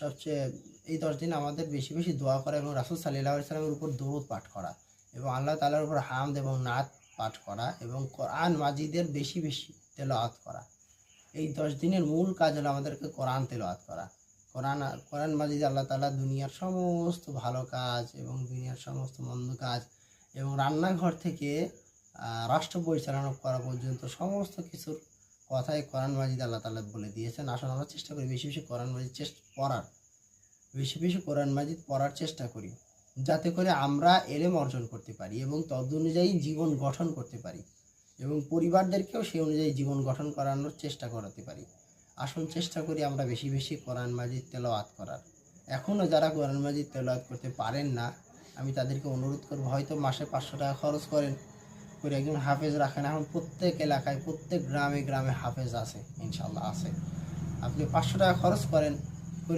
সবচেয়ে এই 10 দিন আমাদের বেশি বেশি দোয়া করা এবং রাসূল সাল্লাল্লাহু আলাইহি সাল্লামের উপর দরুদ পাঠ করা এবং আল্লাহ তাআলার উপর হামদ এবং নাত পাঠ করা এবং কোরআন মাজিদের বেশি বেশি তেলাওয়াত করা। এই 10 দিনের মূল কাজ হলো আমাদেরকে কোরআন তেলাওয়াত করা। কোরআন মাজিদে আল্লাহ তাআলা দুনিয়ার সমস্ত ভালো কাজ এবং দুনিয়ার সমস্ত মন্দ কাজ এবং রান্নাঘর থেকে রাষ্ট্র পরিচালনা করা পর্যন্ত সমস্ত কিছুর কথাই কোরআন মাজিদে আল্লাহ তাআলা বলে দিয়েছেন। আসুন আমরা চেষ্টা করি বেশি বেশি কোরআন মাজিদ পড়ার, বেশি বেশি কোরআন মাজিদ পড়ার চেষ্টা করি, যাতে করে আমরা এলেম অর্জন করতে পারি এবং তদ অনুযায়ী জীবন গঠন করতে পারি এবং পরিবারদেরকেও সেই অনুযায়ী জীবন গঠন করানোর চেষ্টা করাতে পারি। আসুন চেষ্টা করি আমরা বেশি বেশি কোরআন মাজিদ তেলাওয়াত করার। এখনও যারা কোরআন মাজিদ তেলাওয়াত করতে পারেন না, আমি তাদেরকে অনুরোধ করব, হয়তো মাসে 500 টাকা খরচ করেন, করে একজন হাফেজ রাখেন। এখন প্রত্যেক এলাকায় প্রত্যেক গ্রামে গ্রামে হাফেজ আছে, ইনশাল্লাহ আছে। আপনি 500 টাকা খরচ করেন,